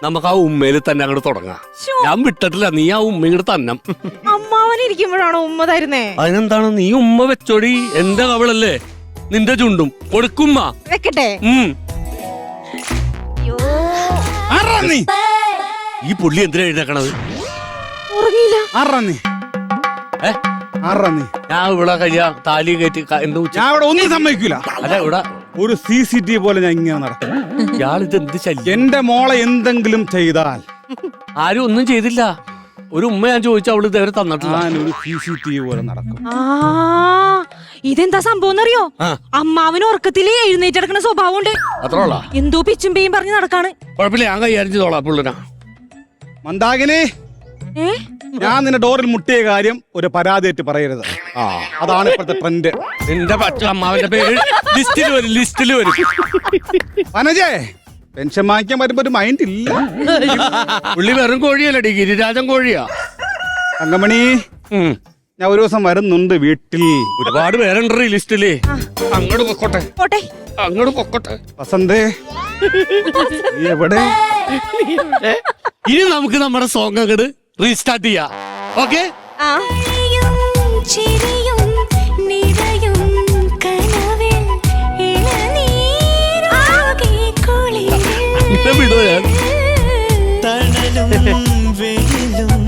നമുക്ക് ആ ഉമ്മയിൽ തന്നെ അങ്ങോട്ട് തുടങ്ങാം. ഞാൻ വിട്ടിട്ടില്ല, നീ ആ ഉമ്മ ഇങ്ങോട്ട് തന്നെ. അമ്മാവനിരിക്കുമ്പോഴാണോ ഉമ്മ തരുന്നേ? അതിനെന്താണ്, നീ ഉമ്മ വെച്ചോടി. എന്റെ കവളല്ലേ നിന്റെ ചുണ്ടും. കൊടുക്കുമ്മ. വെക്കട്ടെ? ഈ പുള്ളി എന്തിനാ എഴുന്നേക്കണത്? ഉറങ്ങിയില്ല. ഞാൻ ഇവിടെ കഴിയാ താലി കയറ്റി എന്താ ഞാൻ ഇവിടെ ഒന്നും സമ്മതിക്കൂല. അല്ല ഇവിടെ ഒരു CCTV പോലെ ഞാൻ ഇങ്ങനെ നടക്കും. ഇയാളിത് എന്ത് ശല്യം. എന്റെ മോളെ എന്തെങ്കിലും ചെയ്താൽ ആരും ഒന്നും ചെയ്തില്ല. ഒരു ഉമ്മ ഞാൻ ചോദിച്ചു, അവള് ഇതേവരെ തന്നിട്ടില്ല. ഞാനൊരു CCTV പോലെ നടക്കും. ഇതെന്താ സംഭവം എന്നറിയോ? അമ്മാവന് ഉറക്കത്തില് എഴുന്നേറ്റെടുക്കുന്ന സ്വഭാവം ഉണ്ട്. അത്രയുള്ള എന്തോ പിച്ചും പേയും പറഞ്ഞ് നടക്കാണ്. കുഴപ്പമില്ല, ഞാൻ കൈകാര്യം ചെയ്തോളാം പുള്ളിനാ. മന്ദാകിനി, ഞാൻ നിന്റെ ഡോറിൽ മുട്ടിയ കാര്യം ഒരു പരാതിയായിട്ട് പറയരുത്. അതാണ് ഇപ്പോഴത്തെ ട്രെൻഡ്. നിന്റെ പച്ച അമ്മാവന്റെ പേര് ലിസ്റ്റിൽ വരും. മനജേ, പെൻഷൻ വാങ്ങിക്കാൻ വരുമ്പോ ഒരു മൈൻഡ് ഇല്ല. പുള്ളി വെറും കോഴിയല്ലടി, ഗിരിരാജൻ കോഴിയാ. തങ്കമണി, ഞാൻ ഒരു ദിവസം വരുന്നുണ്ട് വീട്ടിൽ. ഒരുപാട് പേരുണ്ട് ഈ ലിസ്റ്റില്. അങ്ങോട്ട് പൊക്കോട്ടെ, അങ്ങോട്ട് പൊക്കോട്ടെ. വസന്തേ, നീ എവിടെ? ഇനി നമുക്ക് നമ്മുടെ സോങ് അങ്ങോട്ട് റീസ്റ്റാർട്ട് ചെയ്യാം. ഓക്കെ? വിടോ ഞാൻ. തണലും വെയിലും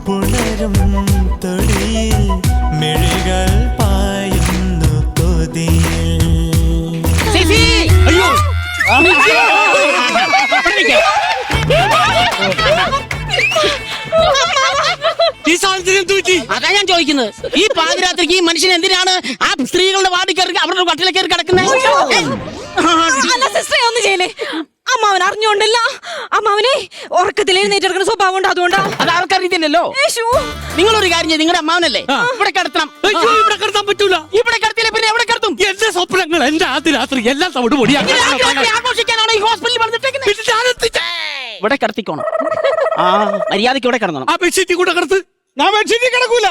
പുണരും തൊടിയിൽ മിഴികൾ പായുന്നു കൊതിയിൽ. അയ്യോ, ഈ സാധനത്തിന് എന്ത് പറ്റി? അതാ ഞാൻ ചോദിക്കുന്നത്. ഈ പാതിരാത്രിക്ക് ഈ മനുഷ്യൻ എന്തിനാണ് ആ സ്ത്രീകളുടെ വാർഡിൽ കയറി അവരുടെ കട്ടിലെ കയറി കിടക്കുന്നത്? സിസ്റ്ററെ ഒന്നും ചെയ്യലേ. അമ്മാവൻ അറിഞ്ഞോണ്ടല്ല. അമ്മാവനെ ഉറക്കത്തിൽ എഴുന്നേറ്റെടുക്കുന്ന സ്വഭാവം ഉണ്ട്, അതുകൊണ്ടാ. അത് ആൾക്കറിയത്തില്ലല്ലോ. നിങ്ങളൊരു കാര്യം ചെയ്യും, നിങ്ങളുടെ അമ്മാവനല്ലേ ഇവിടെ കിടത്തണം. ഇവിടെ കിടത്താൻ പറ്റൂല. ഇവിടെ കിടത്തില്ല പിന്നെ എവിടെ കിടത്തും? എന്റെ സ്വപ്നങ്ങൾ, എന്റെ ആദ്യ രാത്രി എല്ലാം തവിട് പൊടിയാണ്. ആഘോഷിക്കാനാണ് ഈ ഹോസ്പിറ്റലിൽ വന്നിട്ടേക്കുന്നത്. ഇവിടെ കിടത്തിക്കോണം. മര്യാദയ്ക്ക് ഇവിടെ കിടന്നണം. ആ ബെഡ്ഷീറ്റ് കൂടെ കിടത്ത്. ഞാൻ ബെഡ്ഷീറ്റിൽ കിടക്കൂല.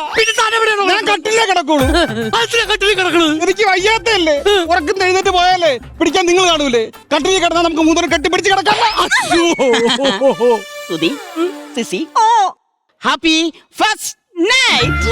ഞാൻ കട്ടിലേ കിടക്കുള്ളൂ. കട്ടിലിൽ കിടക്കണത് എനിക്ക് വയ്യാത്തല്ലേ. ഉറക്കം എഴുന്നേറ്റ് പോയാലേ പിടിക്കാൻ നിങ്ങൾ കാണൂലേ. കട്ടിലിൽ കിടന്നാൽ നമുക്ക് മൂന്നര കെട്ടിപ്പിടിച്ച് കിടക്കാം. സുധി, സിസി, ഹാപ്പി ഫസ്റ്റ് നൈറ്റ്.